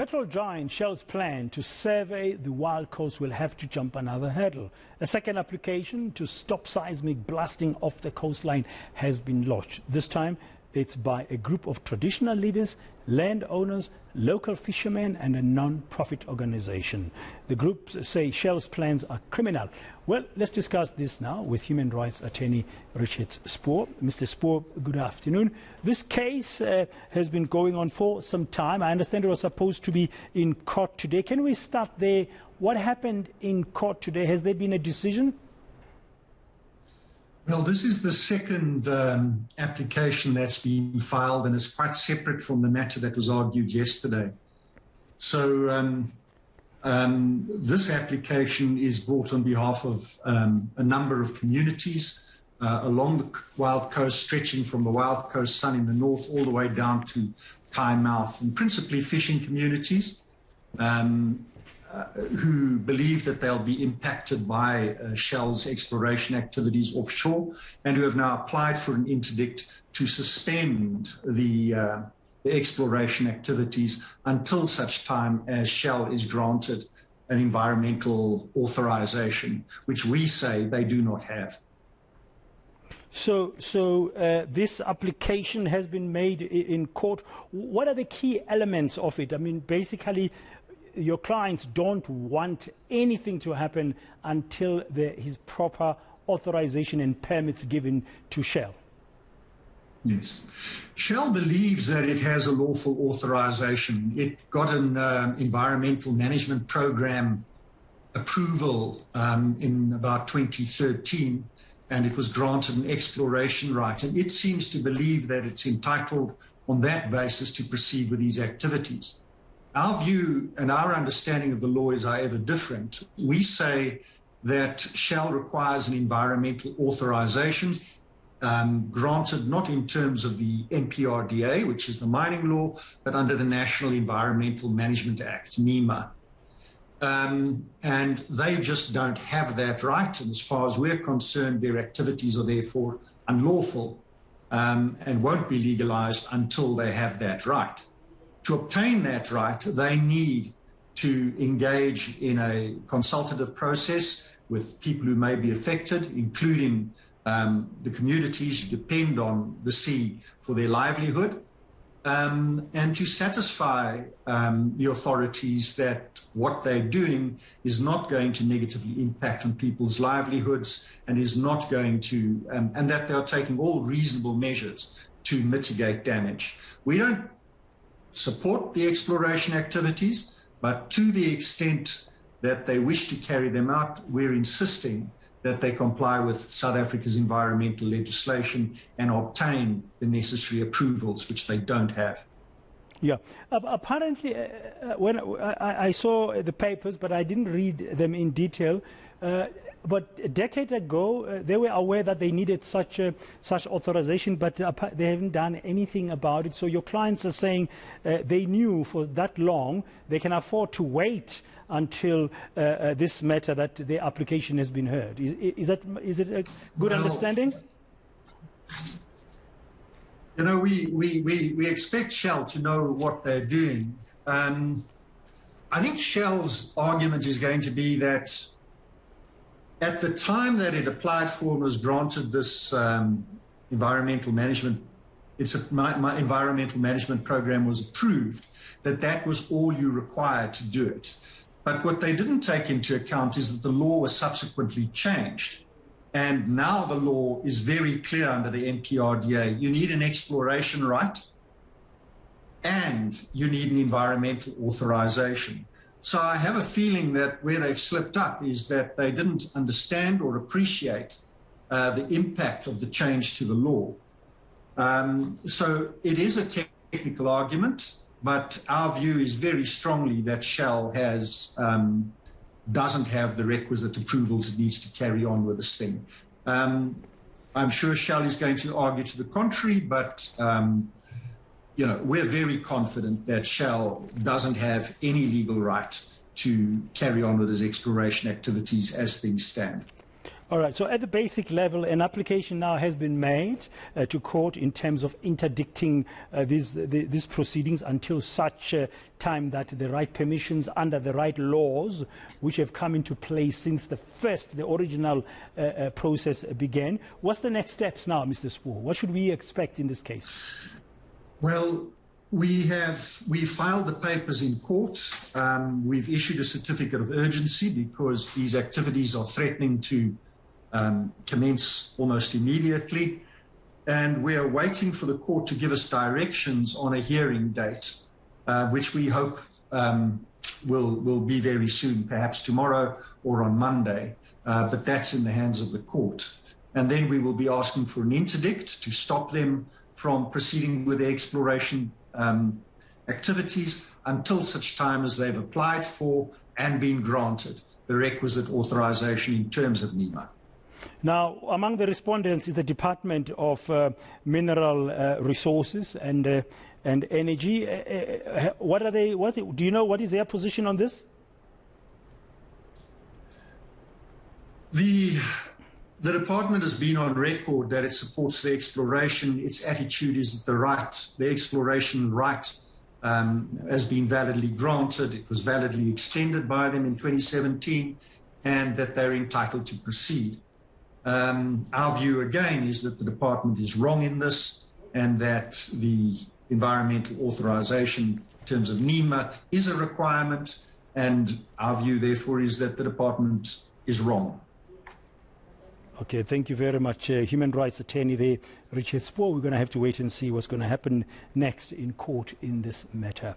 Petrol giant Shell's plan to survey the Wild Coast will have to jump another hurdle. A second application to stop seismic blasting off the coastline has been lodged. This time it's by a group of traditional leaders, landowners, local fishermen and a non-profit organization. The groups say Shell's plans are criminal. Well, let's discuss this now with human rights attorney Richard Spoor. Mr. Spoor, good afternoon. This case has been going on for some time. I understand it was supposed to be in court today. Can we start there? What happened in court today? Has there been a decision? Well, this is the second application that's been filed, and it's quite separate from the matter that was argued yesterday. So this application is brought on behalf of a number of communities along the Wild Coast, stretching from the Wild Coast Sun in the north all the way down to Kaiamouth, and principally fishing communities who believe that they'll be impacted by Shell's exploration activities offshore, and who have now applied for an interdict to suspend the exploration activities until such time as Shell is granted an environmental authorization, which we say they do not have. So this application has been made in court. What are the key elements of it? I mean, basically, your clients don't want anything to happen until there is proper authorization and permits given to Shell. Yes. Shell believes that it has a lawful authorization. It got an environmental management program approval in about 2013, and it was granted an exploration right. And it seems to believe that it's entitled on that basis to proceed with these activities. Our view and our understanding of the law is however different. We say that Shell requires an environmental authorization granted not in terms of the NPRDA, which is the mining law, but under the National Environmental Management Act, NEMA. And they just don't have that right. And as far as we're concerned, their activities are therefore unlawful and won't be legalized until they have that right. To obtain that right, they need to engage in a consultative process with people who may be affected, including the communities who depend on the sea for their livelihood, and to satisfy the authorities that what they're doing is not going to negatively impact on people's livelihoods and is not going to, and that they're taking all reasonable measures to mitigate damage. We don't support the exploration activities, but to the extent that they wish to carry them out, we're insisting that they comply with South Africa's environmental legislation and obtain the necessary approvals, which they don't have. Yeah, apparently, when I saw the papers, but I didn't read them in detail, but a decade ago, they were aware that they needed such authorization, but they haven't done anything about it. So your clients are saying they knew for that long, they can afford to wait until this matter, that the application has been heard. Is it a good understanding? You know, we expect Shell to know what they're doing. I think Shell's argument is going to be that at the time that it applied for and was granted this environmental management, my environmental management program was approved, that was all you required to do it. But what they didn't take into account is that the law was subsequently changed. And now the law is very clear under the NPRDA. You need an exploration right and you need an environmental authorization. So I have a feeling that where they've slipped up is that they didn't understand or appreciate the impact of the change to the law. So it is a technical argument, but our view is very strongly that Shell doesn't have the requisite approvals it needs to carry on with this thing. I'm sure Shell is going to argue to the contrary, but you know, we're very confident that Shell doesn't have any legal right to carry on with its exploration activities as things stand. All right, so at the basic level, an application now has been made to court in terms of interdicting these proceedings until such time that the right permissions under the right laws, which have come into place since the original process began. What's the next steps now, Mr. Spoor? What should we expect in this case? Well, we filed the papers in court. We've issued a certificate of urgency because these activities are threatening to commence almost immediately, and we are waiting for the court to give us directions on a hearing date, which we hope will be very soon, perhaps tomorrow or on Monday, but that's in the hands of the court. And then we will be asking for an interdict to stop them from proceeding with their exploration activities until such time as they've applied for and been granted the requisite authorization in terms of NEMA. Now, among the respondents is the Department of Mineral Resources and Energy. What are they? Do you know what is their position on this? The department has been on record that it supports the exploration. Its attitude is that the exploration right has been validly granted. It was validly extended by them in 2017, and that they're entitled to proceed. Our view, again, is that the department is wrong in this, and that the environmental authorization in terms of NEMA is a requirement, and our view, therefore, is that the department is wrong. Okay, thank you very much. Human rights attorney there, Richard Spoor. We're going to have to wait and see what's going to happen next in court in this matter.